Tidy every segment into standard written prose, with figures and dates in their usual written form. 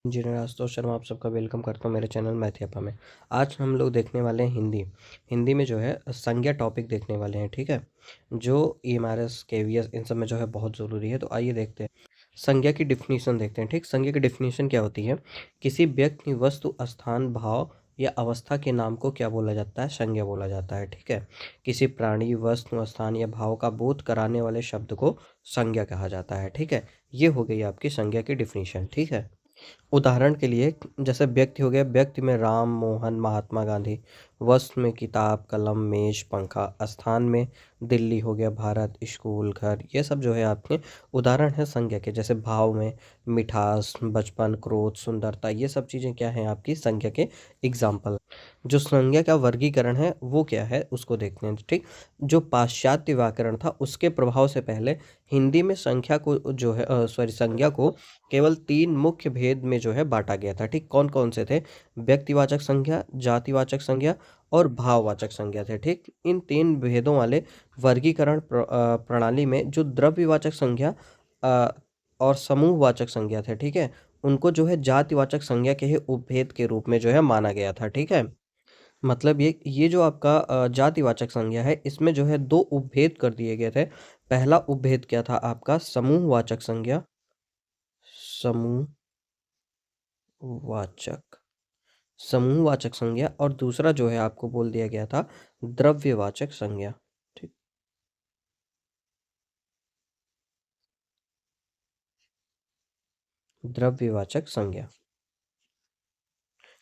Engineer Ashutosh Sharma आप सबका welcome करता हूँ मेरे चैनल मैथियपा में। आज हम लोग देखने वाले हैं हिंदी में जो है संज्ञा टॉपिक देखने वाले हैं। ठीक है, जो ईएमआरएस केवीएस इन सब में जो है बहुत ज़रूरी है। तो आइए देखते हैं, संज्ञा की डिफिनीशन देखते हैं। ठीक, संज्ञा की डिफिनीशन क्या होती है? किसी व्यक्ति, वस्तु, स्थान, भाव या अवस्था के नाम को क्या बोला जाता है? संज्ञा बोला जाता है। ठीक है, किसी प्राणी, वस्तु, स्थान या भाव का बोध कराने वाले शब्द को संज्ञा कहा जाता है। ठीक है, ये हो गई आपकी संज्ञा की डिफिनीशन। ठीक है, उदाहरण के लिए जैसे व्यक्ति हो गया, व्यक्ति में राम, मोहन, महात्मा गांधी। वस्तु में किताब, कलम, मेज, पंखा। स्थान में दिल्ली हो गया, भारत, स्कूल, घर। ये सब जो है आपके उदाहरण है संज्ञा के। जैसे भाव में मिठास, बचपन, क्रोध, सुंदरता, ये सब चीज़ें क्या हैं आपकी संज्ञा के एग्जाम्पल। जो संज्ञा का वर्गीकरण है वो क्या है उसको देखते हैं। ठीक, जो पाश्चात्य व्याकरण था उसके प्रभाव से पहले हिंदी में संख्या को जो है संज्ञा को केवल 3 मुख्य भेद में जो है बांटा गया था। ठीक, कौन कौन से थे? व्यक्तिवाचक संज्ञा, जातिवाचक संज्ञा और भाववाचक संज्ञा थे। ठीक, इन 3 भेदों वाले वर्गीकरण प्रणाली में जो द्रव्यवाचक संज्ञा अ, और समूहवाचक संज्ञा थे, ठीक है, उनको जो है जातिवाचक संज्ञा के ही उपभेद के रूप में जो है माना गया था। ठीक है, मतलब ये जो आपका जातिवाचक संज्ञा है, इसमें जो है 2 उपभेद कर दिए गए थे। पहला उपभेद क्या था आपका? समूहवाचक संज्ञा, समूहवाचक समूहवाचक संज्ञा, और दूसरा जो है आपको बोल दिया गया था द्रव्यवाचक संज्ञा। ठीक, द्रव्यवाचक संज्ञा।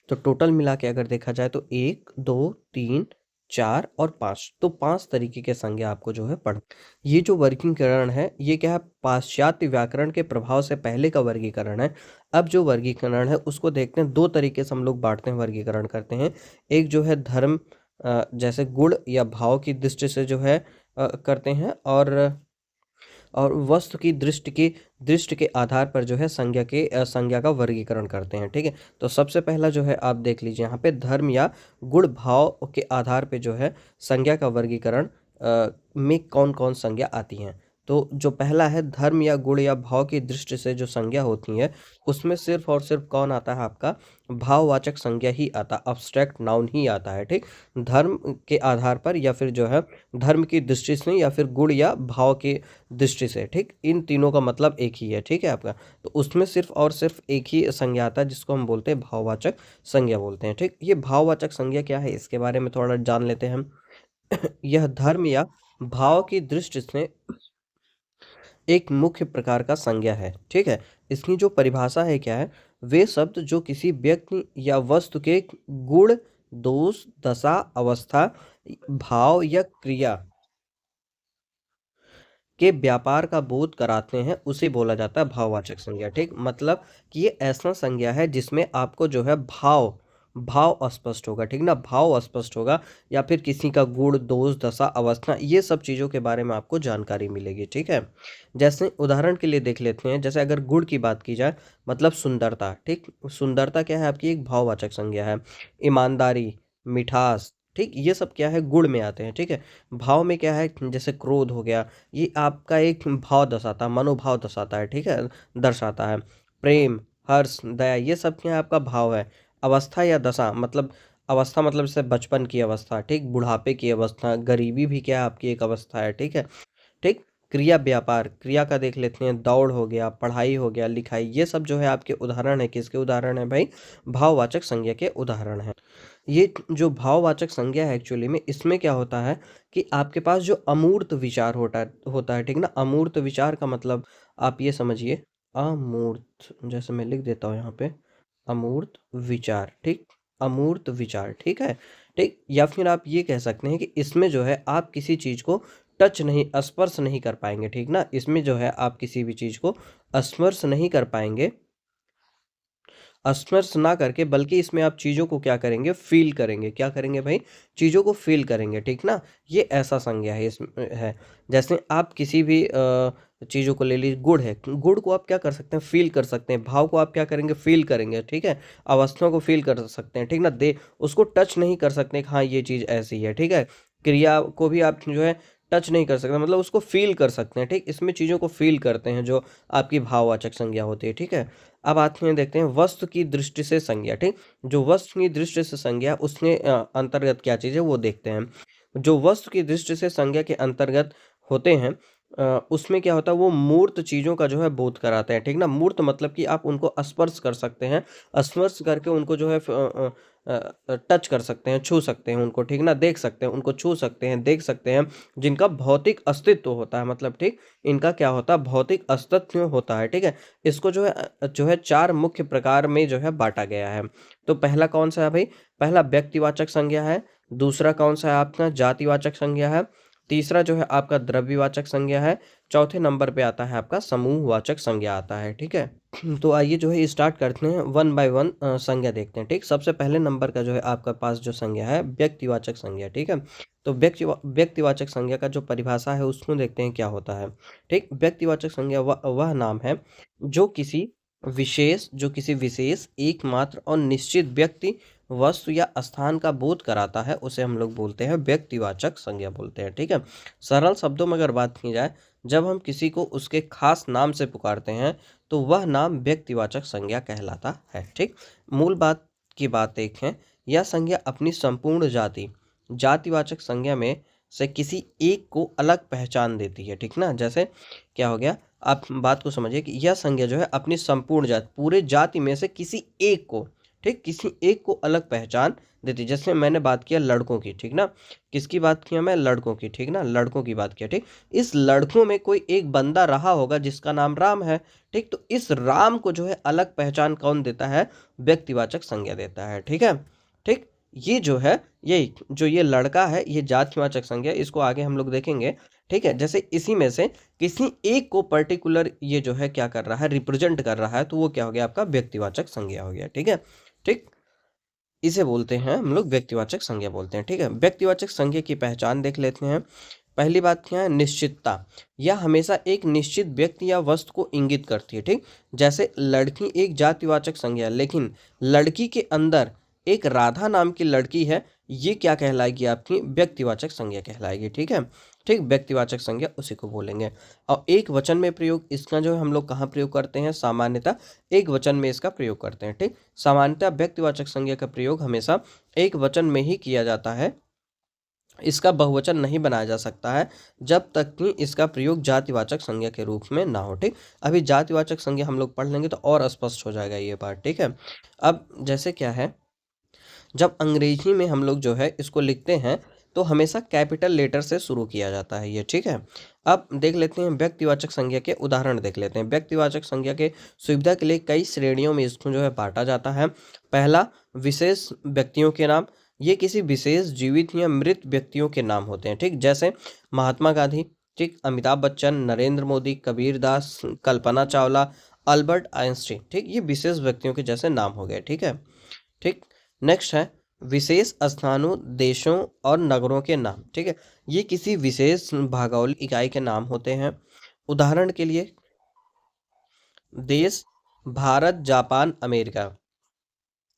तो टोटल मिला के अगर देखा जाए तो 1, 2, 3, 4 और 5, तो 5 तरीके के संज्ञा आपको जो है पढ़। ये जो वर्गीकरण है ये क्या है? पाश्चात्य व्याकरण के प्रभाव से पहले का वर्गीकरण है। अब जो वर्गीकरण है उसको देखते हैं, 2 तरीके से हम लोग बांटते हैं, वर्गीकरण करते हैं। एक जो है धर्म, जैसे गुण या भाव की दृष्टि से जो है करते हैं, और वस्तु की दृष्टि के आधार पर जो है संज्ञा का वर्गीकरण करते हैं। ठीक है, तो सबसे पहला जो है आप देख लीजिए यहाँ पे, धर्म या गुण भाव के आधार पे जो है संज्ञा का वर्गीकरण में कौन कौन संज्ञा आती हैं। तो जो पहला है, धर्म या गुण या भाव की दृष्टि से जो संज्ञा होती है, उसमें सिर्फ और सिर्फ कौन आता है आपका? भाववाचक संज्ञा ही आता, अब्स्ट्रैक्ट नाउन ही आता है। ठीक, धर्म के आधार पर या फिर जो है धर्म की दृष्टि से, या फिर गुण या भाव की दृष्टि से। ठीक, इन तीनों का मतलब एक ही है। ठीक है आपका, तो उसमें सिर्फ और सिर्फ एक ही संज्ञा आता है जिसको हम बोलते हैं भाववाचक संज्ञा बोलते हैं। ठीक, ये भाववाचक संज्ञा क्या है इसके बारे में थोड़ा जान लेते हैं हम। यह धर्म या भाव की दृष्टि से एक मुख्य प्रकार का संज्ञा है। ठीक है, इसकी जो परिभाषा है क्या है? वे शब्द जो किसी व्यक्ति या वस्तु के गुण, दोष, दशा, अवस्था, भाव या क्रिया के व्यापार का बोध कराते हैं, उसे बोला जाता है भाववाचक संज्ञा। ठीक, मतलब कि ये ऐसा संज्ञा है जिसमें आपको जो है भाव भाव अस्पष्ट होगा। ठीक ना, भाव अस्पष्ट होगा, या फिर किसी का गुण, दोष, दशा, अवस्था, ये सब चीज़ों के बारे में आपको जानकारी मिलेगी। ठीक है, जैसे उदाहरण के लिए देख लेते हैं, जैसे अगर गुण की बात की जाए, मतलब सुंदरता। ठीक, सुंदरता क्या है आपकी? एक भाववाचक संज्ञा है। ईमानदारी, मिठास, ठीक, ये सब क्या है? गुण में आते हैं। ठीक है, भाव में क्या है? जैसे क्रोध हो गया, ये आपका एक भाव दर्शाता है, मनोभाव दर्शाता है। ठीक है, दर्शाता है। प्रेम, हर्ष, दया, ये सब क्या है? आपका भाव है। अवस्था या दशा, मतलब अवस्था मतलब जैसे बचपन की अवस्था, ठीक, बुढ़ापे की अवस्था, गरीबी भी क्या है? आपकी एक अवस्था है। ठीक है, ठीक, क्रिया, व्यापार, क्रिया का देख लेते हैं, दौड़ हो गया, पढ़ाई हो गया, लिखाई, ये सब जो है आपके उदाहरण है। किसके उदाहरण है भाई? भाववाचक संज्ञा के उदाहरण है। ये जो भाववाचक संज्ञा है एक्चुअली में, इसमें क्या होता है कि आपके पास जो अमूर्त विचार होता है, ठीक ना, अमूर्त विचार का मतलब आप ये समझिए, अमूर्त, जैसे मैं लिख देता हूँ यहाँ पे, अमूर्त विचार। ठीक, अमूर्त विचार, ठीक है। ठीक, या फिर आप ये कह सकते हैं कि इसमें जो है आप किसी चीज़ को टच नहीं, स्पर्श नहीं कर पाएंगे। ठीक ना, इसमें जो है आप किसी भी चीज़ को स्पर्श नहीं कर पाएंगे, स्पर्श ना करके, बल्कि इसमें आप चीज़ों को क्या करेंगे? फील करेंगे। क्या करेंगे भाई? चीज़ों को फील करेंगे। ठीक ना, ये ऐसा संज्ञा है इसमें है। जैसे आप किसी भी चीज़ों को ले लीजिए, गुड़ है, गुड़ को आप क्या कर सकते हैं? फील कर सकते हैं। भाव को आप क्या करेंगे? फील करेंगे। ठीक है, अवस्थाओं को फील कर सकते हैं। ठीक ना, दे उसको टच नहीं कर सकते कि हाँ ये चीज़ ऐसी है। ठीक है, क्रिया को भी आप जो है टच नहीं कर सकते, मतलब उसको फील कर सकते हैं। ठीक, इसमें चीज़ों को फील करते हैं, जो आपकी भाववाचक संज्ञा होती है। ठीक है, अब आते हैं, देखते हैं वस्तु की दृष्टि से संज्ञा। ठीक, जो वस्तु की दृष्टि से संज्ञा, उसके अंतर्गत क्या चीज़ है वो देखते हैं। जो वस्तु की दृष्टि से संज्ञा के अंतर्गत होते हैं, उसमें क्या होता है, वो मूर्त चीज़ों का जो है बोध कराते हैं। ठीक ना, मूर्त मतलब कि आप उनको स्पर्श कर सकते हैं, स्पर्श करके उनको जो है टच कर सकते हैं, छू सकते हैं उनको। ठीक ना, देख सकते हैं उनको, छू सकते हैं, देख सकते हैं, जिनका भौतिक अस्तित्व होता है, मतलब ठीक, इनका क्या होता है, भौतिक अस्तित्व होता है। ठीक है, इसको जो है चार मुख्य प्रकार में जो है बांटा गया है। तो पहला कौन सा है भाई, पहला व्यक्तिवाचक संज्ञा है। दूसरा कौन सा है आपका, जातिवाचक संज्ञा है। तीसरा जो है आपका द्रव्यवाचक संज्ञा है। चौथे नंबर पे आता है आपका समूहवाचक संज्ञा आता है। ठीक है, तो आइए जो है स्टार्ट करते हैं, वन बाय वन संज्ञा देखते हैं। ठीक, सबसे पहले नंबर का जो है आपका पास जो संज्ञा है, व्यक्तिवाचक संज्ञा। ठीक है, तो व्यक्तिवाचक संज्ञा का जो परिभाषा है उसको देखते हैं क्या होता है। ठीक, व्यक्तिवाचक संज्ञा वह नाम है जो किसी विशेष एकमात्र और निश्चित व्यक्ति, वस्तु या स्थान का बोध कराता है, उसे हम लोग बोलते हैं व्यक्तिवाचक संज्ञा बोलते हैं। ठीक है, सरल शब्दों में अगर बात की जाए, जब हम किसी को उसके खास नाम से पुकारते हैं तो वह नाम व्यक्तिवाचक संज्ञा कहलाता है। ठीक, मूल बात की बात देखें, यह संज्ञा अपनी संपूर्ण जातिवाचक संज्ञा में से किसी एक को अलग पहचान देती है। ठीक ना, जैसे क्या हो गया, आप बात को समझिए कि यह संज्ञा जो है अपनी संपूर्ण पूरे जाति में से किसी एक को, ठीक, किसी एक को अलग पहचान देती। जैसे मैंने बात किया लड़कों की, ठीक ना, किसकी बात किया मैं, लड़कों की। ठीक ना, लड़कों की बात किया। ठीक, इस लड़कों में कोई एक बंदा रहा होगा जिसका नाम राम है। ठीक, तो इस राम को जो है अलग पहचान कौन देता है, व्यक्तिवाचक संज्ञा देता है। ठीक है, ठीक, ये जो है, ये लड़का है, ये जातिवाचक संज्ञा, इसको आगे हम लोग देखेंगे। ठीक है, जैसे इसी में से किसी एक को पर्टिकुलर ये जो है क्या कर रहा है, रिप्रेजेंट कर रहा है, तो वो क्या हो गया आपका व्यक्तिवाचक संज्ञा हो गया। ठीक है, ठीक, इसे बोलते हैं हम लोग व्यक्तिवाचक संज्ञा बोलते हैं। ठीक है, व्यक्तिवाचक संज्ञा की पहचान देख लेते हैं। पहली बात क्या है, निश्चितता। यह हमेशा एक निश्चित व्यक्ति या वस्तु को इंगित करती है। ठीक, जैसे लड़की एक जातिवाचक संज्ञा है, लेकिन लड़की के अंदर एक राधा नाम की लड़की है, ये क्या कहलाएगी, आपकी व्यक्तिवाचक संज्ञा कहलाएगी। ठीक है, ठीक, व्यक्तिवाचक संज्ञा उसी को बोलेंगे। और एक वचन में प्रयोग इसका जो है हम लोग कहाँ प्रयोग करते हैं, सामान्यतः एक वचन में इसका प्रयोग करते हैं। ठीक, सामान्यतः व्यक्तिवाचक संज्ञा का प्रयोग हमेशा एक वचन में ही किया जाता है, इसका बहुवचन नहीं बनाया जा सकता है जब तक कि इसका प्रयोग जातिवाचक संज्ञा के रूप में ना हो। ठीक, अभी जातिवाचक संज्ञा हम लोग पढ़ लेंगे तो और स्पष्ट हो जाएगा ये बात। ठीक है, अब जैसे क्या है, जब अंग्रेजी में हम लोग जो है इसको लिखते हैं तो हमेशा कैपिटल लेटर से शुरू किया जाता है ये। ठीक है, अब देख लेते हैं व्यक्तिवाचक संज्ञा के उदाहरण देख लेते हैं। व्यक्तिवाचक संज्ञा के सुविधा के लिए कई श्रेणियों में इसको जो है बांटा जाता है। पहला, विशेष व्यक्तियों के नाम। ये किसी विशेष जीवित या मृत व्यक्तियों के नाम होते हैं। ठीक, जैसे महात्मा गांधी, ठीक, अमिताभ बच्चन, नरेंद्र मोदी, कबीर दास, कल्पना चावला, अल्बर्ट आइंस्टीन। ठीक, ये विशेष व्यक्तियों के जैसे नाम हो गए। ठीक है, ठीक, नेक्स्ट है विशेष स्थानों, देशों और नगरों के नाम। ठीक है, ये किसी विशेष भौगोलिक इकाई के नाम होते हैं। उदाहरण के लिए देश, भारत, जापान, अमेरिका।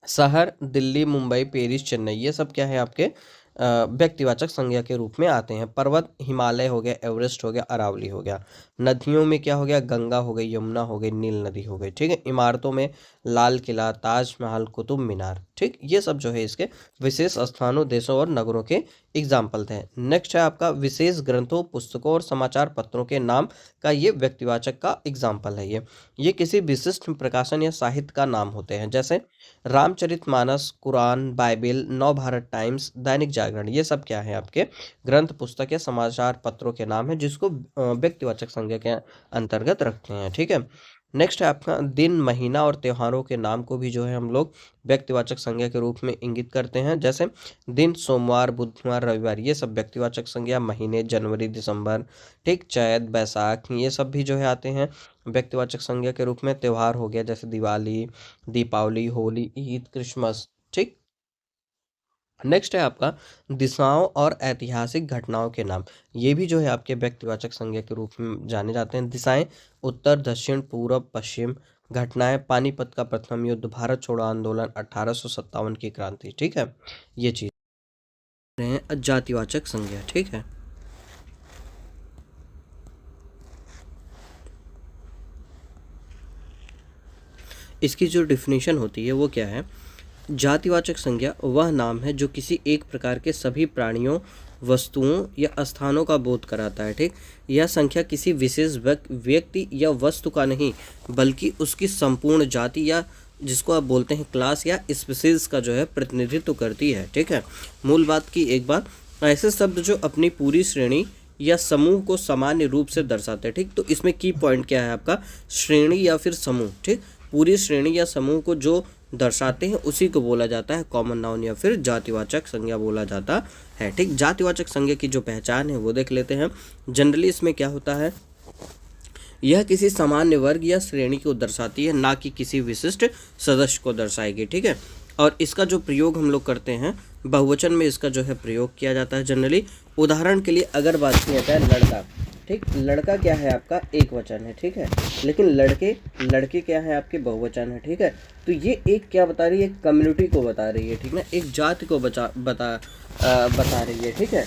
शहर, दिल्ली, मुंबई, पेरिस, चेन्नई, ये सब क्या है आपके व्यक्तिवाचक संज्ञा के रूप में आते हैं। पर्वत, हिमालय हो गया, एवरेस्ट हो गया, अरावली हो गया। नदियों में क्या हो गया, गंगा हो गई, यमुना हो गई, नील नदी हो गई। ठीक है, इमारतों में लाल किला, ताजमहल, कुतुब मीनार। ठीक, ये सब जो है इसके विशेष स्थानों, देशों और नगरों के एग्जाम्पल थे। नेक्स्ट है आपका विशेष ग्रंथों, पुस्तकों और समाचार पत्रों के नाम का ये व्यक्तिवाचक का एग्जाम्पल है। ये किसी विशिष्ट प्रकाशन या साहित्य का नाम होते हैं, जैसे रामचरितमानस, कुरान, बाइबिल, नव भारत टाइम्स, दैनिक जागरण। ये सब क्या है आपके ग्रंथ, पुस्तक या समाचार पत्रों के नाम है जिसको व्यक्तिवाचक संज्ञा के अंतर्गत रखते हैं। ठीक है, नेक्स्ट है आपका दिन, महीना और त्योहारों के नाम को भी जो है हम लोग व्यक्तिवाचक संज्ञा के रूप में इंगित करते हैं। जैसे दिन, सोमवार, बुधवार, रविवार, ये सब व्यक्तिवाचक संज्ञा। महीने, जनवरी, दिसंबर, ठीक, चैत, बैसाख, ये सब भी जो है आते हैं व्यक्तिवाचक संज्ञा के रूप में। त्योहार हो गया जैसे दिवाली, दीपावली, होली, ईद, क्रिसमस। ठीक, नेक्स्ट है आपका दिशाओं और ऐतिहासिक घटनाओं के नाम। ये भी जो है आपके व्यक्तिवाचक संज्ञा के रूप में जाने जाते हैं। दिशाएं, उत्तर, दक्षिण, पूर्व, पश्चिम। घटनाएं, पानीपत का प्रथम युद्ध, भारत छोड़ो आंदोलन, 1857 की क्रांति। ठीक है, ये चीज हैं जातिवाचक संज्ञा। ठीक है, इसकी जो डिफिनीशन होती है वो क्या है, जातिवाचक संज्ञा वह नाम है जो किसी एक प्रकार के सभी प्राणियों, वस्तुओं या स्थानों का बोध कराता है। ठीक, यह संख्या किसी विशेष व्यक्ति या वस्तु का नहीं बल्कि उसकी संपूर्ण जाति या जिसको आप बोलते हैं क्लास या स्पीसीज का जो है प्रतिनिधित्व करती है। ठीक है, मूल बात की एक बार, ऐसे शब्द जो अपनी पूरी श्रेणी या समूह को सामान्य रूप से दर्शाते हैं। ठीक, तो इसमें की पॉइंट क्या है आपका, श्रेणी या फिर समूह। ठीक, पूरी श्रेणी या समूह को जो दर्शाते हैं उसी को बोला जाता है कॉमन नाउन या फिर जातिवाचक संज्ञा बोला जाता है। ठीक, जातिवाचक संज्ञा की जो पहचान है वो देख लेते हैं। जनरली इसमें क्या होता है, यह किसी सामान्य वर्ग या श्रेणी को दर्शाती है, ना कि किसी विशिष्ट सदस्य को दर्शाएगी। ठीक है, और इसका जो प्रयोग हम लोग करते हैं बहुवचन में इसका जो है प्रयोग किया जाता है जनरली। उदाहरण के लिए अगर बात की जाए लड़का, ठीक, लड़का क्या है आपका एक वचन है। ठीक है, लेकिन लड़के क्या है आपके बहुवचन है। ठीक है, तो ये एक क्या बता रही है, एक कम्युनिटी को बता रही है। ठीक ना, एक जाति को बता रही है। ठीक है,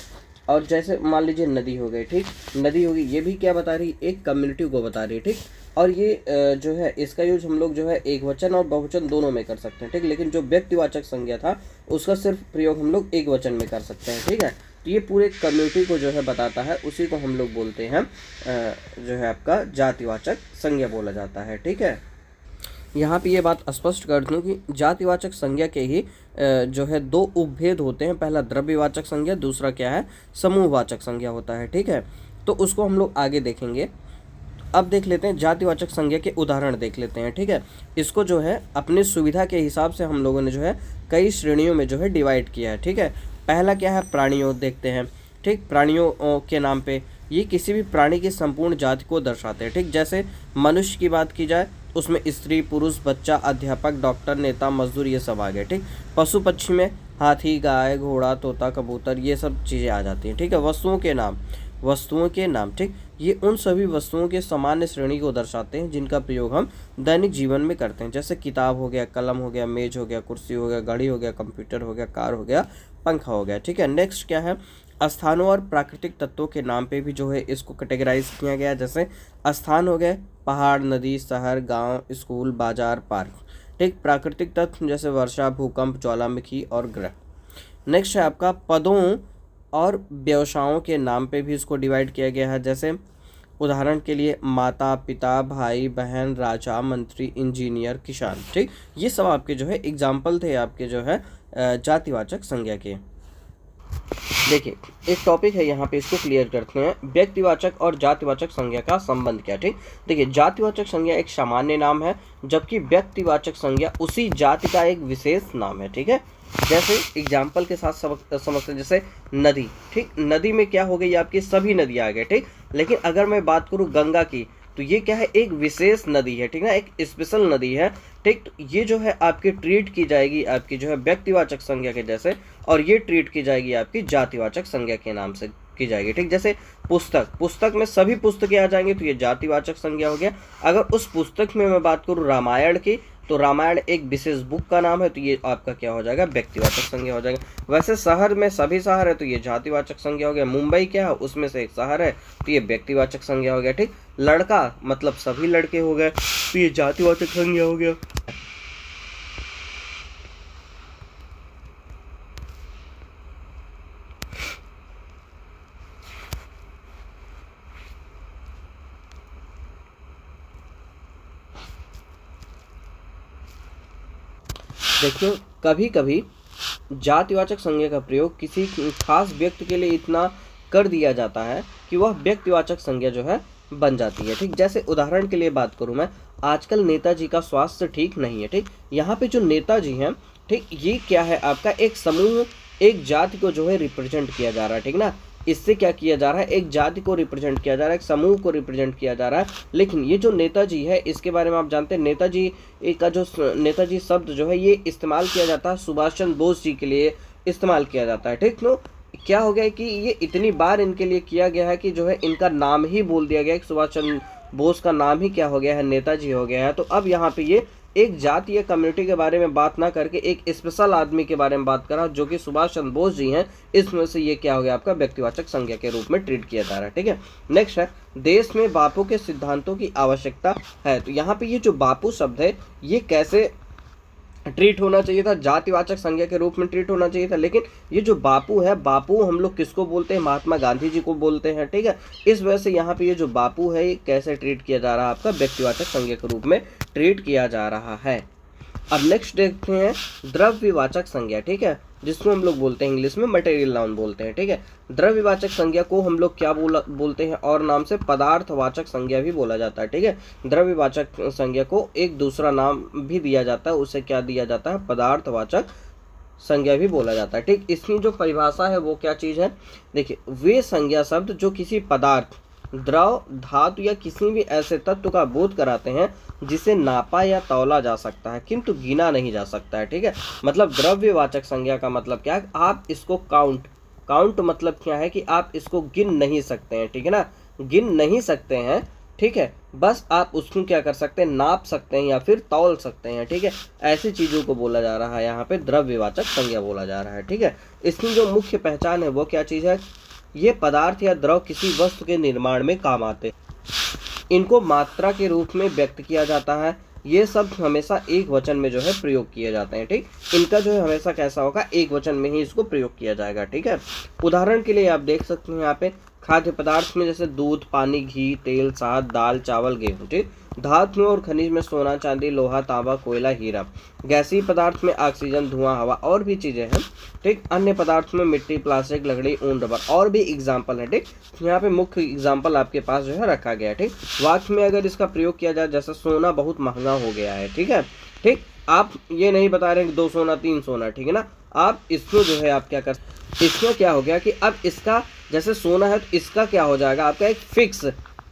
और जैसे मान लीजिए नदी हो गई, ठीक, नदी होगी, ये भी क्या बता रही है, एक कम्युनिटी को बता रही है। ठीक, और ये जो है इसका यूज हम लोग जो है एक वचन और बहुवचन दोनों में कर सकते हैं। ठीक, लेकिन जो व्यक्तिवाचक संज्ञा था उसका सिर्फ प्रयोग हम लोग एक वचन में कर सकते हैं। ठीक है, तो ये पूरे कम्युनिटी को जो है बताता है, उसी को हम लोग बोलते हैं जो है आपका जातिवाचक संज्ञा बोला जाता है। ठीक है, यहाँ पे ये बात स्पष्ट कर दूँ कि जातिवाचक संज्ञा के ही जो है दो उपभेद होते हैं। पहला द्रव्यवाचक संज्ञा, दूसरा क्या है, समूहवाचक संज्ञा होता है। ठीक है, तो उसको हम लोग आगे देखेंगे। अब देख लेते हैं जातिवाचक संज्ञा के उदाहरण देख लेते हैं। ठीक है, इसको जो है अपने सुविधा के हिसाब से हम लोगों ने जो है कई श्रेणियों में जो है डिवाइड किया है। ठीक है, पहला क्या है, प्राणियों देखते हैं। ठीक, प्राणियों के नाम पे ये किसी भी प्राणी की संपूर्ण जाति को दर्शाते हैं। ठीक, जैसे मनुष्य की बात की जाए उसमें स्त्री, पुरुष, बच्चा, अध्यापक, डॉक्टर, नेता, मजदूर, ये सब आ गए। ठीक, पशु पक्षी में हाथी, गाय, घोड़ा, तोता, कबूतर, ये सब चीज़ें आ जाती हैं। ठीक है, वस्तुओं के नाम, ठीक, ये उन सभी वस्तुओं के सामान्य श्रेणी को दर्शाते हैं जिनका प्रयोग हम दैनिक जीवन में करते हैं। जैसे किताब हो गया, कलम हो गया, मेज हो गया, कुर्सी हो गया, घड़ी हो गया, कंप्यूटर हो गया, कार हो गया, पंखा हो गया। ठीक है, नेक्स्ट क्या है, स्थानों और प्राकृतिक तत्वों के नाम पे भी जो है इसको कैटेगराइज किया गया। जैसे स्थान हो गए पहाड़, नदी, शहर, गांव, स्कूल, बाजार, पार्क। ठीक, प्राकृतिक तत्व जैसे वर्षा, भूकंप, ज्वालामुखी और ग्रह। नेक्स्ट है आपका पदों और व्यवसायों के नाम पे भी इसको डिवाइड किया गया है। जैसे उदाहरण के लिए माता, पिता, भाई, बहन, राजा, मंत्री, इंजीनियर, किसान। ठीक, ये सब आपके जो है एग्जाम्पल थे आपके जो है जातिवाचक संज्ञा के। देखिए एक टॉपिक है यहाँ पे, इसको क्लियर करते हैं, व्यक्तिवाचक और जातिवाचक संज्ञा का संबंध क्या। ठीक, देखिए जातिवाचक संज्ञा एक सामान्य नाम है जबकि व्यक्तिवाचक संज्ञा उसी जाति का एक विशेष नाम है। ठीक है, जैसे एग्जाम्पल के साथ समझते हैं, जैसे नदी। ठीक, नदी में क्या हो गई आपकी, सभी नदियाँ आ गए। ठीक, लेकिन अगर मैं बात करूँ गंगा की तो ये क्या है, एक विशेष नदी है। ठीक ना, एक स्पेशल नदी है। ठीक, तो ये जो है आपकी ट्रीट की जाएगी आपकी जो है व्यक्तिवाचक संज्ञा के जैसे, और ये ट्रीट की जाएगी आपकी जातिवाचक संज्ञा के नाम से की जाएगी। ठीक, जैसे पुस्तक में सभी पुस्तकें आ जाएंगी तो ये जातिवाचक संज्ञा हो गया। अगर उस पुस्तक में मैं बात करूँ रामायण की तो रामायण एक विशेष बुक का नाम है तो ये आपका क्या हो जाएगा, व्यक्तिवाचक संज्ञा हो जाएगा। वैसे शहर में सभी शहर है तो ये जातिवाचक संज्ञा हो गया। मुंबई क्या है, उसमें से एक शहर है तो ये व्यक्तिवाचक संज्ञा हो गया। ठीक, लड़का मतलब सभी लड़के हो गए तो ये जातिवाचक संज्ञा हो गया। देखिए कभी कभी जातिवाचक संज्ञा का प्रयोग किसी खास व्यक्ति के लिए इतना कर दिया जाता है कि वह व्यक्तिवाचक संज्ञा जो है बन जाती है। ठीक, जैसे उदाहरण के लिए बात करूं मैं, आजकल नेताजी का स्वास्थ्य ठीक नहीं है। ठीक, यहाँ पे जो नेताजी हैं, ठीक, ये क्या है आपका एक समूह, एक जाति को जो है रिप्रेजेंट किया जा रहा है। ठीक ना, इससे क्या किया जा रहा है, एक जाति को रिप्रेजेंट किया जा रहा है, एक समूह को रिप्रेजेंट किया जा रहा है। लेकिन ये जो नेताजी है इसके बारे में आप जानते हैं, नेताजी का जो नेताजी शब्द जो है ये इस्तेमाल किया जाता है सुभाष चंद्र बोस जी के लिए इस्तेमाल किया जाता है। ठीक, तो क्या हो गया कि ये इतनी बार इनके लिए किया गया है कि जो है इनका नाम ही बोल दिया गया है, सुभाष चंद्र बोस का नाम ही क्या हो गया है, नेताजी हो गया है। तो अब यहाँ पे ये एक जाति या कम्युनिटी के बारे में बात ना करके एक स्पेशल आदमी के बारे में बात करा जो कि सुभाष चंद्र बोस जी हैं, इसमें से ये क्या हो गया आपका व्यक्तिवाचक संज्ञा के रूप में ट्रीट किया जा रहा है। ठीक है, नेक्स्ट है देश में बापू के सिद्धांतों की आवश्यकता है। तो यहाँ पे ये जो बापू शब्द है ये कैसे ट्रीट होना चाहिए था, जातिवाचक संज्ञा के रूप में ट्रीट होना चाहिए था, लेकिन ये जो बापू है, बापू हम लोग किसको बोलते हैं, महात्मा गांधी जी को बोलते हैं। ठीक है, इस वजह से यहाँ पे ये जो बापू है ये कैसे ट्रीट किया जा रहा है, आपका व्यक्तिवाचक संज्ञा के रूप में ट्रीट किया जा रहा है। अब नेक्स्ट देखते हैं द्रव्यवाचक संज्ञा। ठीक है, जिसको हम लोग बोलते हैं इंग्लिश में मटेरियल नाउन बोलते हैं। ठीक है, द्रव्यवाचक संज्ञा को हम लोग क्या बोलते हैं और नाम से पदार्थवाचक संज्ञा भी बोला जाता है। ठीक है, द्रव्यवाचक संज्ञा को एक दूसरा नाम भी दिया जाता है, उसे क्या दिया जाता है, पदार्थवाचक संज्ञा भी बोला जाता है। ठीक, इसकी जो परिभाषा है वो क्या चीज़ है, देखिए वे संज्ञा शब्द जो किसी पदार्थ, द्रव, धातु या किसी भी ऐसे तत्व का बोध कराते हैं जिसे नापा या तौला जा सकता है किंतु गिना नहीं जा सकता है। ठीक है, मतलब द्रव्यवाचक संज्ञा का मतलब क्या है, आप इसको काउंट मतलब क्या है कि आप इसको गिन नहीं सकते हैं। ठीक है ना, गिन नहीं सकते हैं। ठीक है, बस आप उसको क्या कर सकते हैं, नाप सकते हैं या फिर तौल सकते हैं। ठीक है, ऐसी चीज़ों को बोला जा रहा है, यहाँ पे द्रव्यवाचक संज्ञा बोला जा रहा है। ठीक है, इसकी जो मुख्य पहचान है वो क्या चीज़ है, ये पदार्थ या द्रव किसी वस्तु के निर्माण में काम आते, इनको मात्रा के रूप में व्यक्त किया जाता है, ये शब्द हमेशा एक वचन में जो है प्रयोग किए जाते हैं। ठीक, इनका जो है हमेशा कैसा होगा, एक वचन में ही इसको प्रयोग किया जाएगा। ठीक है, उदाहरण के लिए आप देख सकते हैं यहाँ पे खाद्य पदार्थ में जैसे दूध, पानी, घी, तेल, शहद, दाल, चावल, गेहूँ। ठीक, धातु और खनिज में सोना, चांदी, लोहा, तांबा, कोयला, हीरा। गैसीय पदार्थ में ऑक्सीजन, धुआं, हवा और भी चीज़ें हैं। ठीक, अन्य पदार्थ में मिट्टी, प्लास्टिक, लकड़ी, ऊन, रबर और भी एग्जाम्पल है। ठीक, यहाँ पे मुख्य एग्जाम्पल आपके पास जो है रखा गया है। ठीक, वाक्य में अगर इसका प्रयोग किया जाए, जैसे सोना बहुत महंगा हो गया है। ठीक है, ठीक, आप ये नहीं बता रहे हैं कि 2 सोना 3 सोना। ठीक है ना, आप इसको जो है आप क्या कर, इसमें क्या हो गया कि अब इसका जैसे सोना है तो इसका क्या हो जाएगा, आपका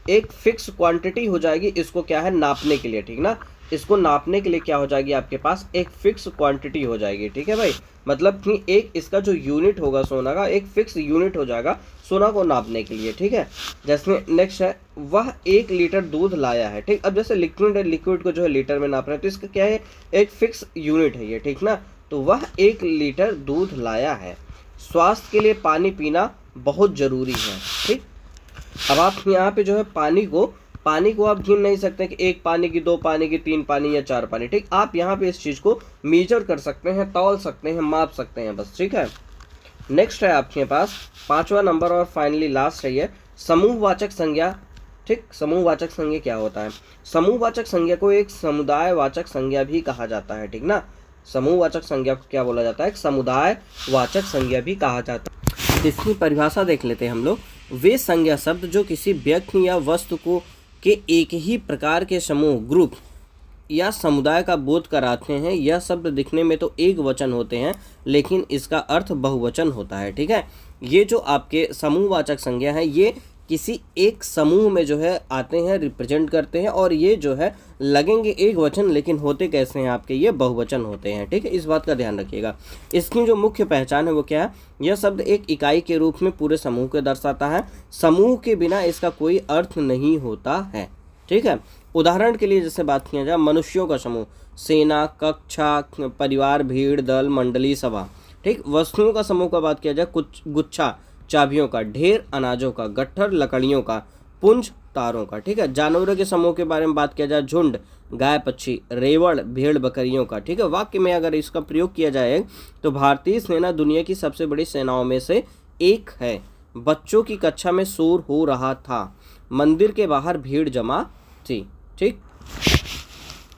एक फिक्स क्वांटिटी हो जाएगी, इसको क्या है नापने के लिए। ठीक ना, इसको नापने के लिए क्या हो जाएगी, आपके पास एक फिक्स क्वांटिटी हो जाएगी। ठीक है भाई, मतलब कि एक इसका जो यूनिट होगा सोना का, एक फिक्स यूनिट हो जाएगा सोना को नापने के लिए। ठीक है, जैसे नेक्स्ट है वह 1 लीटर दूध लाया है। ठीक, अब जैसे लिक्विड है, लिक्विड को जो है लीटर में नाप रहे हैं तो इसका क्या है, एक फिक्स यूनिट है ये। ठीक ना, तो वह 1 लीटर दूध लाया है। स्वास्थ्य के लिए पानी पीना बहुत जरूरी है। ठीक, अब आप यहाँ पे जो है पानी को आप गिन नहीं सकते कि 1 पानी की, 2 पानी की, 3 पानी या 4 पानी। ठीक, आप यहाँ पे इस चीज़ को मेजर कर सकते हैं, तौल सकते हैं, माप सकते हैं बस। ठीक है, नेक्स्ट है आपके पास 5वां नंबर और फाइनली लास्ट है ये समूहवाचक संज्ञा। ठीक, समूहवाचक संज्ञा क्या होता है, समूहवाचक संज्ञा को एक समुदायवाचक संज्ञा भी कहा जाता है। ठीक ना, समूहवाचक संज्ञा को क्या बोला जाता है, एक समुदायवाचक संज्ञा भी कहा जाता है। इसकी परिभाषा देख लेते हैं हम लोग। वे संज्ञा शब्द जो किसी व्यक्ति या वस्तु को के एक ही प्रकार के समूह, ग्रुप या समुदाय का बोध कराते हैं। यह शब्द दिखने में तो एक वचन होते हैं लेकिन इसका अर्थ बहुवचन होता है। ठीक है, ये जो आपके समूहवाचक संज्ञा है ये किसी एक समूह में जो है आते हैं, रिप्रेजेंट करते हैं, और ये जो है लगेंगे एक वचन लेकिन होते कैसे हैं आपके, ये बहुवचन होते हैं। ठीक है, इस बात का ध्यान रखिएगा। इसकी जो मुख्य पहचान है वो क्या है, यह शब्द एक इकाई के रूप में पूरे समूह को दर्शाता है, समूह के बिना इसका कोई अर्थ नहीं होता है। ठीक है, उदाहरण के लिए जैसे बात किया जाए मनुष्यों का समूह, सेना, कक्षा, परिवार, भीड़, दल, मंडली, सभा। ठीक, वस्तुओं का समूह का बात किया जाए कुछ गुच्छा चाबियों का, ढेर अनाजों का, गट्ठर लकड़ियों का, पुंज तारों का। ठीक है, जानवरों के समूह के बारे में बात किया जाए झुंड, गाय, पक्षी, रेवड़, भेड़, बकरियों का। ठीक है, वाक्य में अगर इसका प्रयोग किया जाए तो भारतीय सेना दुनिया की सबसे बड़ी सेनाओं में से एक है। बच्चों की कक्षा में शोर हो रहा था, मंदिर के बाहर भीड़ जमा थी। ठीक,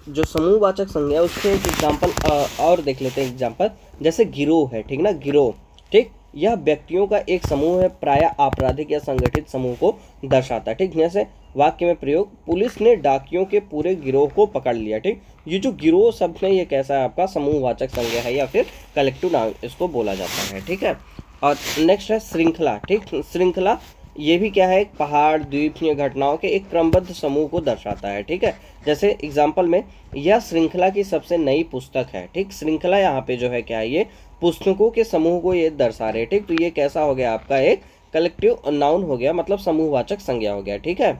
जो समूहवाचक संज्ञा उसके एक एग्जाम्पल और देख लेते हैं। एग्जाम्पल जैसे गिरोह है। ठीक ना, गिरोह, ठीक, यह व्यक्तियों का एक समूह है, प्रायः आपराधिक या संगठित समूह को दर्शाता है। ठीक, जैसे वाक्य में प्रयोग, पुलिस ने डाकियों के पूरे गिरोह को पकड़ लिया। ठीक, ये जो गिरोह शब्द है ये कैसा है, आपका समूहवाचक संज्ञा है या फिर कलेक्टिव नाउन इसको बोला जाता है। ठीक है, और नेक्स्ट है श्रृंखला। ठीक, श्रृंखला ये भी क्या है, एक पहाड़, द्वीप या घटनाओं के एक क्रमबद्ध समूह को दर्शाता है। ठीक है, जैसे एग्जाम्पल में यह श्रृंखला की सबसे नई पुस्तक है। ठीक, श्रृंखला यहाँ पे जो है क्या है, ये पुस्तकों के समूह को ये दर्शा रहे। ठीक, तो ये कैसा हो गया आपका, एक कलेक्टिव नाउन हो गया, मतलब समूहवाचक संज्ञा हो गया। ठीक है,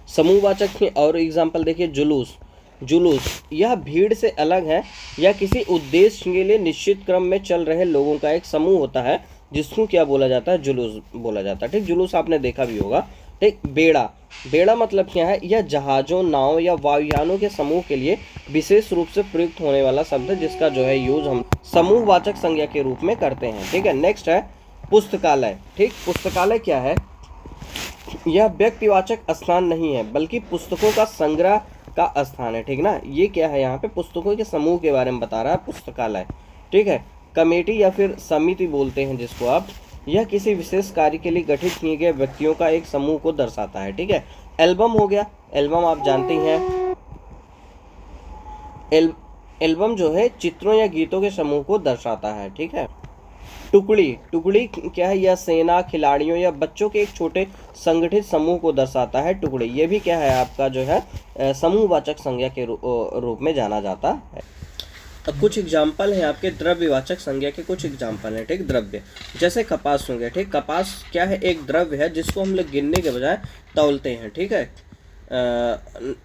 समूहवाचक के और एग्जाम्पल देखिए जुलूस, जुलूस यह भीड़ से अलग है या किसी उद्देश्य के लिए निश्चित क्रम में चल रहे लोगों का एक समूह होता है, जिसको क्या बोला जाता है, जुलूस बोला जाता है। ठीक, जुलूस आपने देखा भी होगा। ठीक, बेड़ा, बेड़ा मतलब क्या है, यह जहाज़ों, नाव या वायुयानों के समूह के लिए विशेष रूप से प्रयुक्त होने वाला शब्द है, जिसका जो है यूज हम समूहवाचक संज्ञा के रूप में करते हैं। ठीक है, नेक्स्ट है पुस्तकालय। ठीक, पुस्तकालय क्या है, यह व्यक्तिवाचक स्थान नहीं है बल्कि पुस्तकों का संग्रह का स्थान है। ठीक ना, ये क्या है, यहाँ पे पुस्तकों के समूह के बारे में बता रहा है पुस्तकालय। ठीक है, कमेटी या फिर समिति बोलते हैं जिसको आप, यह किसी विशेष कार्य के लिए गठित किए गए व्यक्तियों का एक समूह को दर्शाता है। ठीक है, एल्बम हो गया, एल्बम आप जानते हैं, एल्बम जो है चित्रों या गीतों के समूह को दर्शाता है। ठीक है, टुकड़ी, टुकड़ी क्या है, यह सेना, खिलाड़ियों या बच्चों के एक छोटे संगठित समूह को दर्शाता है। टुकड़ी ये भी क्या है, आपका जो है समूहवाचक संज्ञा के रूप में जाना जाता है। अब कुछ एग्जाम्पल है आपके द्रव्यवाचक संज्ञा के, कुछ एग्जाम्पल है। ठीक, द्रव्य जैसे कपास हो गया। ठीक, कपास क्या है, एक द्रव्य है जिसको हम लोग गिनने के बजाय तौलते हैं। ठीक है,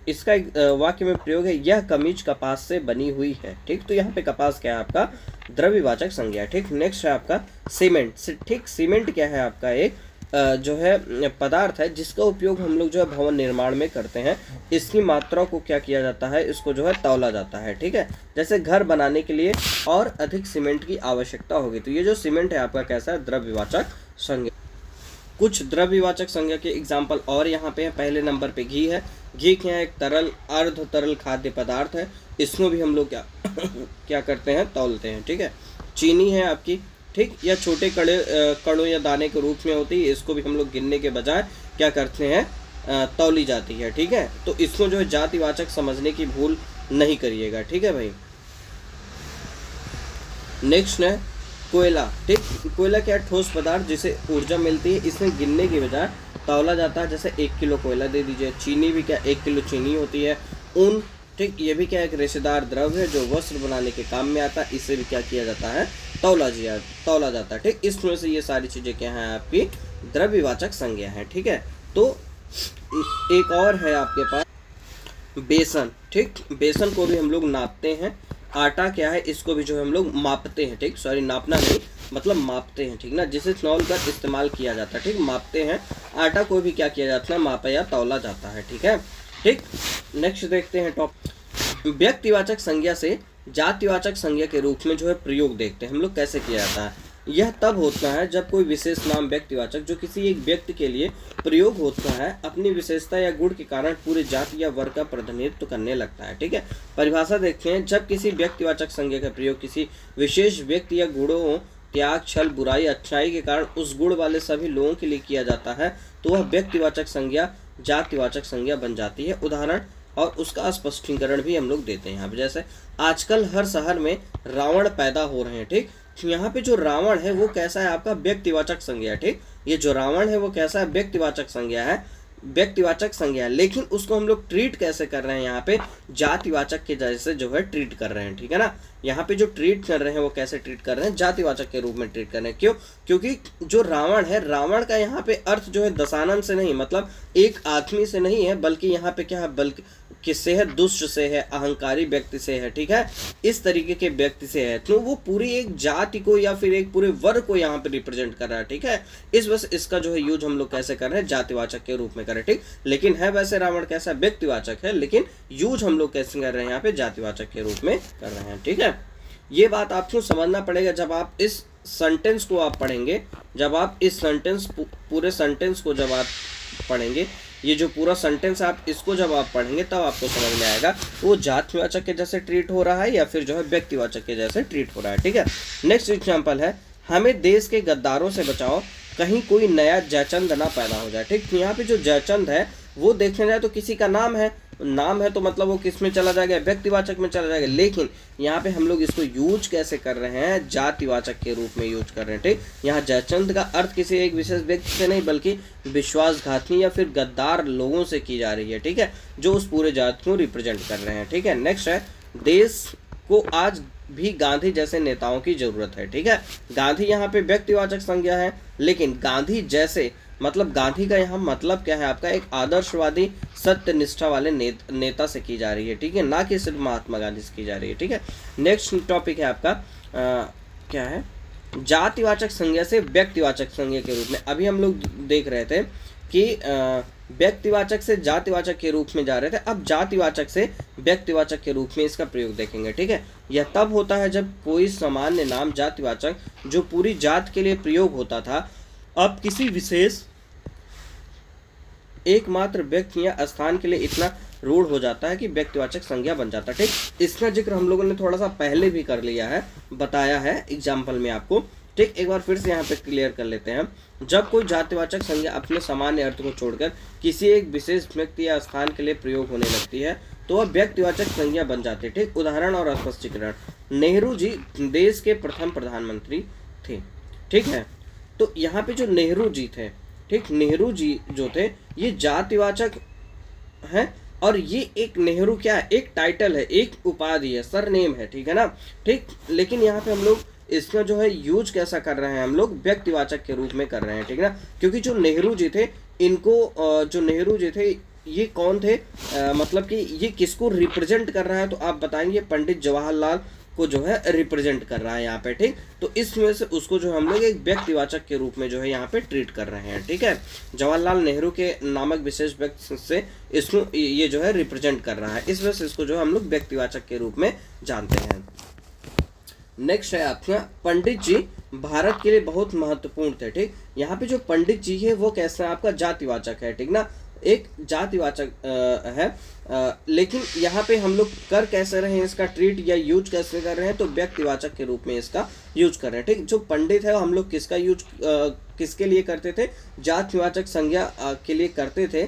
इसका एक वाक्य में प्रयोग है, यह कमीज कपास से बनी हुई है। ठीक, तो यहाँ पे कपास क्या है, आपका द्रव्यवाचक संज्ञा। ठीक, नेक्स्ट है आपका सीमेंट। ठीक, सीमेंट क्या है, आपका एक जो है पदार्थ है जिसका उपयोग हम लोग जो है भवन निर्माण में करते हैं। इसकी मात्रा को क्या किया जाता है, इसको जो है तौला जाता है। ठीक है, जैसे घर बनाने के लिए और अधिक सीमेंट की आवश्यकता होगी, तो ये जो सीमेंट है आपका कैसा है, द्रव्यवाचक संज्ञा। कुछ द्रव्यवाचक संज्ञा के एग्जाम्पल और यहाँ पे है। पहले नंबर पे घी है। घी क्या है, एक तरल अर्ध तरल खाद्य पदार्थ है, इसको भी हम लोग क्या क्या करते हैं, तौलते हैं। ठीक है, चीनी है आपकी। ठीक, या छोटे कणों या दाने के रूप में होती है, इसको भी हम लोग गिनने के बजाय क्या करते हैं, तौली जाती है। ठीक है, तो इसको जो है जातिवाचक समझने की भूल नहीं करिएगा। ठीक है भाई, नेक्स्ट है कोयला। ठीक, कोयला क्या है, ठोस पदार्थ जिसे ऊर्जा मिलती है, इसमें गिनने के बजाय तौला जाता है। जैसे 1 किलो कोयला दे दीजिए। चीनी भी क्या, 1 किलो चीनी होती है। ऊन, ठीक, ये भी क्या एक रेशेदार द्रव्य है जो वस्त्र बनाने के काम में आता है, इससे भी क्या किया जाता है, तौला जाता है। ठीक, इसमें से ये सारी चीज़ें क्या हैं, आपकी द्रव्यवाचक संज्ञा है। ठीक है, तो एक और है आपके पास बेसन। ठीक, बेसन को भी हम लोग नापते हैं। आटा क्या है, इसको भी जो है हम लोग मापते हैं। ठीक, सॉरी नापना नहीं, मतलब मापते हैं। ठीक ना, जिसे तौल कर इस्तेमाल किया जाता है। ठीक, मापते हैं। आटा को भी क्या किया जाता है, मापा या तौला जाता है। ठीक है, ठीक, नेक्स्ट देखते हैं टॉपिक, व्यक्तिवाचक संज्ञा से जातिवाचक संज्ञा के रूप में जो है प्रयोग देखते हैं हम लोग कैसे किया जाता है। यह तब होता है जब कोई विशेष नाम व्यक्तिवाचक जो किसी एक व्यक्ति के लिए प्रयोग होता है अपनी विशेषता या गुण के कारण पूरे जाति या वर्ग का प्रतिनिधित्व करने लगता है। ठीक है, परिभाषा देखते हैं, जब किसी व्यक्तिवाचक संज्ञा का प्रयोग किसी विशेष व्यक्ति या गुणों, त्याग, छल, बुराई, अच्छाई के कारण उस गुण वाले सभी लोगों के लिए किया जाता है तो वह व्यक्तिवाचक संज्ञा जातिवाचक संज्ञा बन जाती है। उदाहरण और उसका स्पष्टीकरण भी हम लोग देते हैं यहाँ पे। जैसे आजकल हर शहर में रावण पैदा हो रहे हैं। ठीक, यहाँ पे जो रावण है वो कैसा है, आपका व्यक्तिवाचक संज्ञा। ठीक, ये जो रावण है वो कैसा है, व्यक्तिवाचक संज्ञा है, व्यक्तिवाचक संज्ञा है। लेकिन उसको हम लोग ट्रीट कैसे कर रहे हैं, यहाँ पे जातिवाचक के जैसे जो है ट्रीट कर रहे हैं। ठीक है ना, यहाँ पे जो ट्रीट कर रहे हैं वो कैसे ट्रीट कर रहे हैं, जातिवाचक के रूप में ट्रीट कर रहे हैं। क्यों, क्योंकि जो रावण है, रावण का यहाँ पे अर्थ जो है दशानन से नहीं, मतलब एक आदमी से नहीं है, बल्कि यहाँ पे क्या है, बल्कि किससे है, दुष्ट से है, अहंकारी व्यक्ति से है। ठीक है, इस तरीके के व्यक्ति से है, तो वो पूरी एक जाति को या फिर एक पूरे वर्ग को यहाँ पे रिप्रेजेंट कर रहा है। ठीक है, इस बस इसका जो है यूज हम लोग कैसे कर रहे हैं, जातिवाचक के रूप में कर रहे हैं। ठीक, लेकिन है वैसे रावण कैसा, व्यक्तिवाचक है, लेकिन यूज हम लोग कैसे कर रहे हैं, यहाँ पे जातिवाचक के रूप में कर रहे हैं। ठीक है, ये बात आपको समझना पड़ेगा जब आप इस सेंटेंस को आप पढ़ेंगे, जब आप इस सेंटेंस पूरे सेंटेंस को जब आप पढ़ेंगे, ये जो पूरा सेंटेंस आप इसको जब आप पढ़ेंगे तब आपको समझ में आएगा वो जातिवाचक के जैसे ट्रीट हो रहा है या फिर जो है व्यक्तिवाचक के जैसे ट्रीट हो रहा है। ठीक है, नेक्स्ट एग्जांपल है, हमें देश के गद्दारों से बचाओ, कहीं कोई नया जयचंद ना पैदा हो जाए। ठीक, यहाँ पे जो जयचंद है वो देखने जाए तो किसी का नाम है, नाम है तो मतलब वो किस में चला जाएगा, व्यक्तिवाचक में चला जाएगा। लेकिन यहाँ पे हम लोग इसको यूज कैसे कर रहे हैं, जातिवाचक के रूप में यूज कर रहे हैं। ठीक, यहाँ जयचंद का अर्थ किसी एक विशेष व्यक्ति से नहीं बल्कि विश्वासघाती या फिर गद्दार लोगों से की जा रही है। ठीक है, जो उस पूरे जाति को रिप्रेजेंट कर रहे हैं। ठीक है, नेक्स्ट है, देश को आज भी गांधी जैसे नेताओं की जरूरत है। ठीक है, गांधी यहाँ पे व्यक्तिवाचक संज्ञा है, लेकिन गांधी जैसे मतलब गांधी का यहाँ मतलब क्या है आपका, एक आदर्शवादी सत्य निष्ठा वाले नेता से की जा रही है, ठीक है, ना कि सिर्फ महात्मा गांधी से की जा रही है, ठीक है। नेक्स्ट टॉपिक है आपका क्या है, जातिवाचक संज्ञा से व्यक्तिवाचक संज्ञा के रूप में। अभी हम लोग देख रहे थे कि व्यक्तिवाचक से जातिवाचक के रूप में जा रहे थे, अब जातिवाचक से व्यक्तिवाचक के रूप में इसका प्रयोग देखेंगे, ठीक है। यह तब होता है जब कोई सामान्य नाम जातिवाचक जो पूरी जात के लिए प्रयोग होता था, अब किसी विशेष एकमात्र व्यक्ति या स्थान के लिए इतना रूढ़ हो जाता है कि व्यक्तिवाचक संज्ञा बन जाता है, ठीक। इसका जिक्र हम लोगों ने थोड़ा सा पहले भी कर लिया है, बताया है एग्जाम्पल में आपको, ठीक। एक बार फिर से यहाँ पे क्लियर कर लेते हैं। जब कोई जातिवाचक संज्ञा अपने सामान्य अर्थ को छोड़कर किसी एक विशेष व्यक्ति या स्थान के लिए प्रयोग होने लगती है तो वह व्यक्तिवाचक संज्ञा बन जाती है, ठीक। उदाहरण और स्पष्टीकरण, नेहरू जी देश के प्रथम प्रधानमंत्री थे, ठीक है। तो यहाँ पे जो नेहरू जी थे, ठीक, नेहरू जी जो थे ये जातिवाचक हैं, और ये एक नेहरू क्या है, एक टाइटल है, एक उपाधि है, सरनेम है, ठीक है ना, ठीक। लेकिन यहाँ पे हम लोग इसमें जो है यूज कैसा कर रहे हैं, हम लोग व्यक्तिवाचक के रूप में कर रहे हैं, ठीक है ना, क्योंकि जो नेहरू जी थे इनको जो नेहरू जी थे ये कौन थे, मतलब कि ये किसको रिप्रेजेंट कर रहा है, तो आप बताएंगे पंडित जवाहरलाल को जो है रिप्रेजेंट कर रहा है यहाँ पे, ठीक। तो इसमें से उसको जो हम लोग एक व्यक्तिवाचक के रूप में जो है यहाँ पे ट्रीट कर रहे हैं, ठीक है। जवाहरलाल नेहरू के नामक विशेष व्यक्ति से इसको ये जो है रिप्रेजेंट कर रहा है, इस वजह से इसको जो हम लोग व्यक्तिवाचक के रूप में जानते हैं। नेक्स्ट है आपका पंडित जी भारत के लिए बहुत महत्वपूर्ण थे, ठीक। यहाँ पे जो पंडित जी है वो कैसा है आपका जातिवाचक है, ठीक ना, एक जातिवाचक है, लेकिन यहाँ पे हम लोग कर कैसे रहे हैं इसका ट्रीट या यूज कैसे कर रहे हैं, तो व्यक्तिवाचक के रूप में इसका यूज कर रहे हैं, ठीक। जो पंडित है हम लोग किसका यूज किसके लिए करते थे, जातिवाचक संज्ञा के लिए करते थे,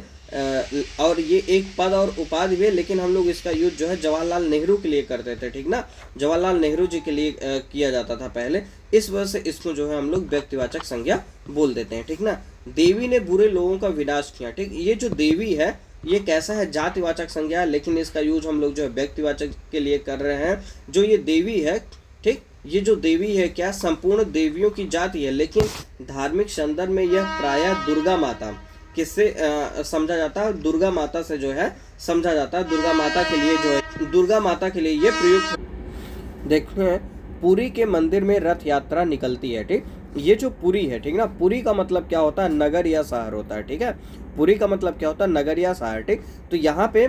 और ये एक पद और उपाधि भी है, लेकिन हम लोग इसका यूज जो है जवाहरलाल नेहरू के लिए करते थे, ठीक ना, जवाहरलाल नेहरू जी के लिए किया जाता था पहले, इस वजह से इसको जो है हम लोग व्यक्तिवाचक संज्ञा बोल देते हैं, ठीक ना। देवी ने बुरे लोगों का विनाश किया, ठीक। ये जो देवी है ये कैसा है, जातिवाचक संज्ञा है, लेकिन इसका यूज हम लोग जो है व्यक्तिवाचक के लिए कर रहे हैं। जो ये देवी है, ठीक, ये जो देवी है क्या संपूर्ण देवियों की जाति है, लेकिन धार्मिक संदर्भ में यह प्रायः दुर्गा माता किससे समझा जाता है, दुर्गा माता से जो है समझा जाता है, दुर्गा माता के लिए जो है, दुर्गा माता के लिए ये प्रयुक्त। देखते हैं पुरी के मंदिर में रथ यात्रा निकलती है, ठीक। ये जो पुरी है, ठीक ना, पुरी का मतलब क्या होता है, नगर या शहर होता है, ठीक है। पुरी का मतलब क्या होता है, नगर या शहर, ठीक। तो यहाँ पे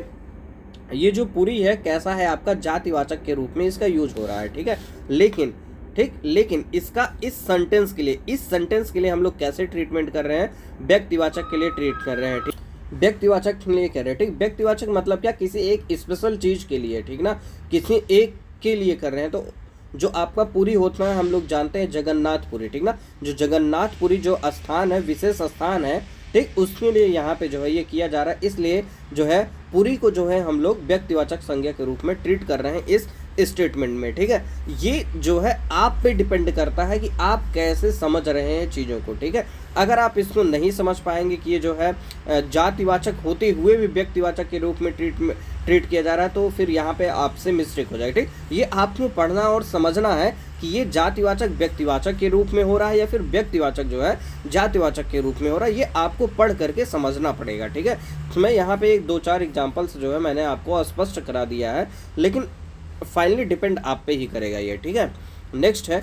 ये जो पुरी है कैसा है आपका जातिवाचक के रूप में इसका यूज हो रहा है, ठीक है। लेकिन ठीक, लेकिन इसका इस सेंटेंस के लिए हम लोग कैसे ट्रीटमेंट कर रहे हैं, व्यक्तिवाचक के लिए ट्रीट कर रहे हैं, ठीक, व्यक्तिवाचक के लिए कह रहे हैं, ठीक। व्यक्तिवाचक मतलब क्या, किसी एक स्पेशल चीज के लिए, ठीक ना, किसी एक के लिए कर रहे हैं। तो जो आपका पुरी होता है हम लोग जानते हैं जगन्नाथपुरी, ठीक ना, जो जगन्नाथपुरी जो स्थान है, विशेष स्थान है, ठीक, उसके लिए यहाँ पे जो है ये किया जा रहा है, इसलिए जो है पुरी को जो है हम लोग व्यक्तिवाचक संज्ञा के रूप में ट्रीट कर रहे हैं इस स्टेटमेंट में, ठीक है। ये जो है आप पे डिपेंड करता है कि आप कैसे समझ रहे हैं चीज़ों को, ठीक है। अगर आप इसको नहीं समझ पाएंगे कि ये जो है जातिवाचक होते हुए भी व्यक्तिवाचक के रूप में ट्रीट किया जा रहा है, तो फिर यहाँ पे आपसे मिस्टेक हो जाएगी, ठीक। ये आपको पढ़ना और समझना है कि ये जातिवाचक व्यक्तिवाचक के रूप में हो रहा है या फिर व्यक्तिवाचक जो है जातिवाचक के रूप में हो रहा है, ये आपको पढ़ करके समझना पड़ेगा, ठीक है। तो मैं यहाँ पे एक 2-4 एग्जाम्पल्स जो है मैंने आपको स्पष्ट करा दिया है, लेकिन फाइनली डिपेंड आप पे ही करेगा ये, ठीक है। नेक्स्ट है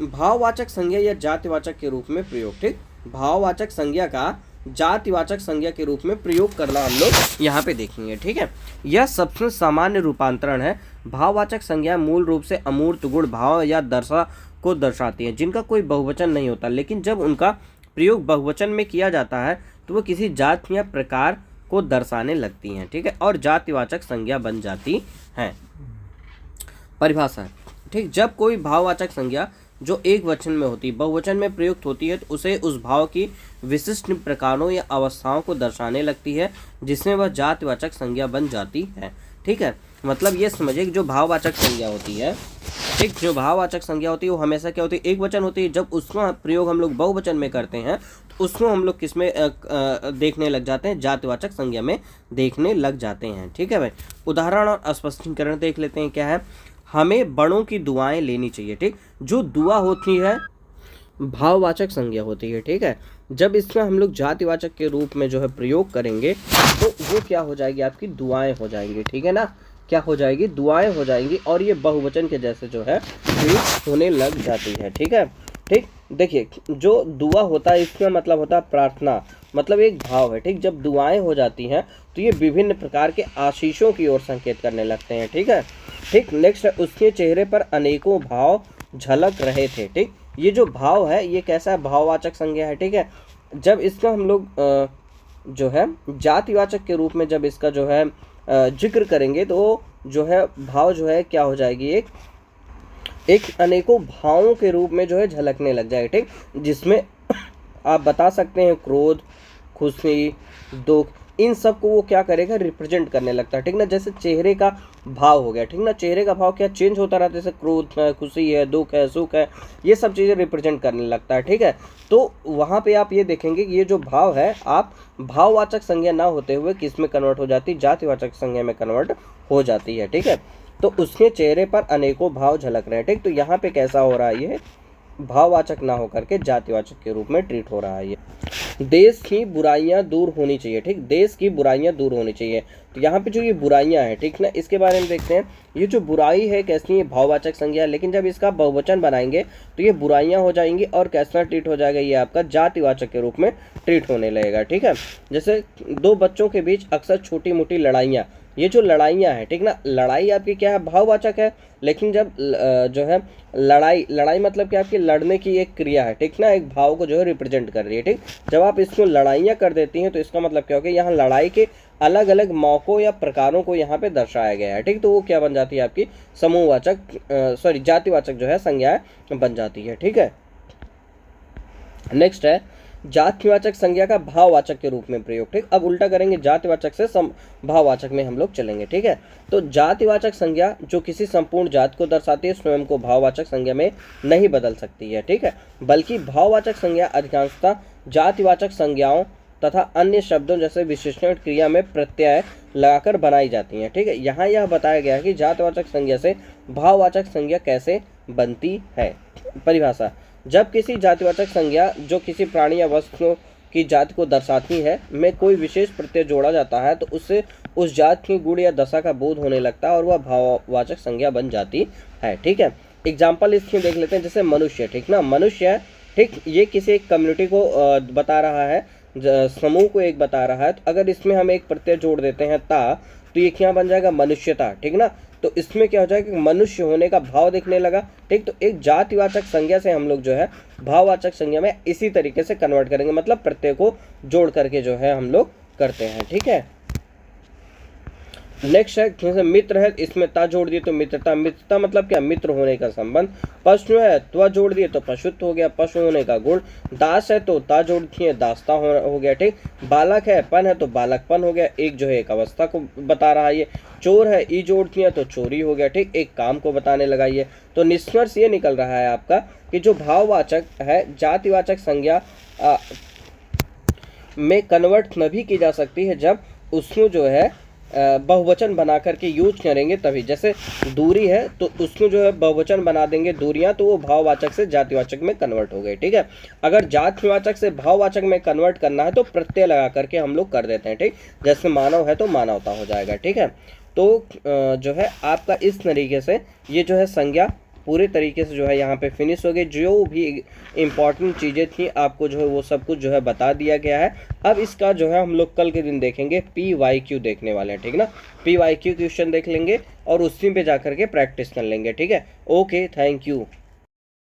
भाववाचक संज्ञा या जातिवाचक के रूप में प्रयोग, ठीक। भाववाचक संज्ञा का जातिवाचक संज्ञा के रूप में प्रयोग करना हम लोग यहाँ पे देखेंगे, ठीक है। यह सबसे सामान्य रूपांतरण है। भाववाचक संज्ञा मूल रूप से अमूर्त गुण भाव या दशा को दर्शाती है, जिनका कोई बहुवचन नहीं होता, लेकिन जब उनका प्रयोग बहुवचन में किया जाता है तो वो किसी जात या प्रकार को दर्शाने लगती हैं, ठीक है, और जातिवाचक संज्ञा बन जाती हैं। परिभाषा, ठीक, जब कोई भाववाचक संज्ञा जो एक वचन में होती है बहुवचन में प्रयुक्त होती है तो उसे उस भाव की विशिष्ट प्रकारों या अवस्थाओं को दर्शाने लगती है, जिसमें वह जातिवाचक संज्ञा बन जाती है, ठीक है। मतलब ये समझिए कि जो भाववाचक संज्ञा होती है, ठीक, जो भाववाचक संज्ञा होती है वो हमेशा क्या होती है, एक वचन होती है। जब उसका प्रयोग हम लोग बहुवचन में करते हैं तो उसको हम लोग किस में देखने लग जाते हैं, जातिवाचक संज्ञा में देखने लग जाते हैं, ठीक है भाई। उदाहरण और स्पष्टीकरण देख लेते हैं। क्या है, हमें बड़ों की दुआएं लेनी चाहिए, ठीक। जो दुआ होती है भाववाचक संज्ञा होती है, ठीक है। जब इसमें हम लोग जातिवाचक के रूप में जो है प्रयोग करेंगे तो वो क्या हो जाएगी, आपकी दुआएं हो जाएंगी, ठीक है ना। क्या हो जाएगी, दुआएं हो जाएंगी, और ये बहुवचन के जैसे जो है ट्रीट होने लग जाती है, ठीक है। ठीक, देखिए जो दुआ होता है इसका मतलब होता है प्रार्थना, मतलब एक भाव है, ठीक। जब दुआएं हो जाती हैं तो ये विभिन्न प्रकार के आशीषों की ओर संकेत करने लगते हैं, ठीक है। ठीक, नेक्स्ट है, उसके चेहरे पर अनेकों भाव झलक रहे थे, ठीक। ये जो भाव है ये कैसा है, भाववाचक संज्ञा है, ठीक है। जब इसका हम लोग जो है जातिवाचक के रूप में जब इसका जो है जिक्र करेंगे तो जो है भाव जो है क्या हो जाएगी, एक अनेकों भावों के रूप में जो है झलकने लग जाएगा, ठीक। जिसमें आप बता सकते हैं क्रोध, खुशी, दुख, इन सब को वो क्या करेगा, रिप्रेजेंट करने लगता है, ठीक ना। जैसे चेहरे का भाव हो गया, ठीक ना। चेहरे का भाव क्या चेंज होता रहता है, जैसे क्रोध है, खुशी है, दुख है, सुख है, ये सब चीज़ें रिप्रेजेंट करने लगता है, ठीक है। तो वहाँ पे आप ये देखेंगे कि ये जो भाव है आप भाववाचक संज्ञा ना होते हुए किस में कन्वर्ट हो जाती, जातिवाचक संज्ञा में कन्वर्ट हो जाती है, ठीक है। तो उसके चेहरे पर अनेकों भाव झलक रहे हैं, ठीक। तो यहाँ पे कैसा हो रहा है, ये भाववाचक ना होकर के जातिवाचक के रूप में ट्रीट हो रहा है। ये देश की बुराइयां दूर होनी चाहिए, ठीक। देश की बुराइयां दूर होनी चाहिए, तो यहाँ पे जो ये बुराइयां हैं, ठीक ना, इसके बारे में देखते हैं। ये जो बुराई है कैसी है, भाववाचक संज्ञा है, लेकिन जब इसका बहुवचन बनाएंगे तो ये बुराइयां हो जाएंगी और कैसा ट्रीट हो जाएगा, ये आपका जातिवाचक के रूप में ट्रीट होने लगेगा, ठीक है। जैसे दो बच्चों के बीच अक्सर छोटी मोटी लड़ाइयाँ, ये जो लड़ाइयाँ हैं, ठीक ना, लड़ाई आपकी क्या है, भाववाचक है। लेकिन जब जो है लड़ाई मतलब क्या, आपकी लड़ने की एक क्रिया है, ठीक ना, एक भाव को जो है रिप्रेजेंट कर रही है, ठीक। जब आप इसको लड़ाइयाँ कर देती हैं तो इसका मतलब क्या होगा, यहाँ लड़ाई के अलग अलग मौकों या प्रकारों को यहाँ पे दर्शाया गया है, ठीक। तो वो क्या बन जाती है, आपकी समूहवाचक जातिवाचक जो है संज्ञा बन जाती है, ठीक है। नेक्स्ट है जातिवाचक संज्ञा का भाववाचक के रूप में प्रयोग, ठीक। अब उल्टा करेंगे, जातिवाचक से भाववाचक में हम लोग चलेंगे, ठीक है। तो जातिवाचक संज्ञा जो किसी संपूर्ण जात को दर्शाती है स्वयं को भाववाचक संज्ञा में नहीं बदल सकती है, ठीक है। बल्कि भाववाचक संज्ञा अधिकांशतः जातिवाचक संज्ञाओं तथा अन्य शब्दों जैसे विशेषण क्रिया में प्रत्यय लगाकर बनाई जाती हैं, ठीक है। यहाँ यह बताया गया है कि जातिवाचक संज्ञा से भाववाचक संज्ञा कैसे बनती है। परिभाषा, जब किसी जातिवाचक संज्ञा जो किसी प्राणी या वस्तु की जाति को दर्शाती है में कोई विशेष प्रत्यय जोड़ा जाता है तो उससे उस जाति की गुण या दशा का बोध होने लगता है और वह भाववाचक संज्ञा बन जाती है, ठीक है। एग्जाम्पल इसमें देख लेते हैं, जैसे मनुष्य, ठीक ना, मनुष्य, ठीक, ये किसी एक कम्युनिटी को बता रहा है, समूह को एक बता रहा है। तो अगर इसमें हम एक प्रत्यय जोड़ देते हैं ता, तो ये क्या बन जाएगा, मनुष्यता, ठीक ना। तो इसमें क्या हो जाएगा, मनुष्य होने का भाव दिखने लगा, ठीक। तो एक जातिवाचक संज्ञा से हम लोग जो है भाववाचक संज्ञा में इसी तरीके से कन्वर्ट करेंगे, मतलब प्रत्यय को जोड़ करके जो है हम लोग करते हैं, ठीक है। नेक्स्ट है जैसे मित्र है, इसमें ता जोड़ दिए तो मित्रता, मित्रता मतलब क्या, मित्र होने का संबंध। पशु है, त्वा जोड़ दिए तो पशुत्व हो गया, पशु होने का गुण। दास है तो ता जोड़ दिए, दासता हो गया, ठीक। बालक है, पन है तो बालकपन हो गया, एक जो है एक अवस्था को बता रहा है ये। चोर है, ई जोड़ दिया तो चोरी हो गया, ठीक, एक काम को बताने लगा ये। तो निष्कर्ष ये निकल रहा है आपका कि जो भाववाचक है जातिवाचक संज्ञा में कन्वर्ट तभी की जा सकती है जब उसको जो है बहुवचन बना करके यूज करेंगे तभी। जैसे दूरी है तो उसको जो है बहुवचन बना देंगे दूरियां, तो वो भाववाचक से जातिवाचक में कन्वर्ट हो गए, ठीक है। अगर जातिवाचक से भाववाचक में कन्वर्ट करना है तो प्रत्यय लगा करके हम लोग कर देते हैं, ठीक। जैसे मानव है तो मानवता हो जाएगा, ठीक है। तो जो है आपका इस तरीके से ये जो है संज्ञा पूरे तरीके से जो है यहाँ पे फिनिश हो गई। जो भी इम्पॉर्टेंट चीज़ें थी आपको जो है वो सब कुछ जो है बता दिया गया है। अब इसका जो है हम लोग कल के दिन देखेंगे PYQ देखने वाले हैं, ठीक ना। PYQ क्वेश्चन देख लेंगे और उसी पे जा करके प्रैक्टिस कर लेंगे, ठीक है। Okay, thank you.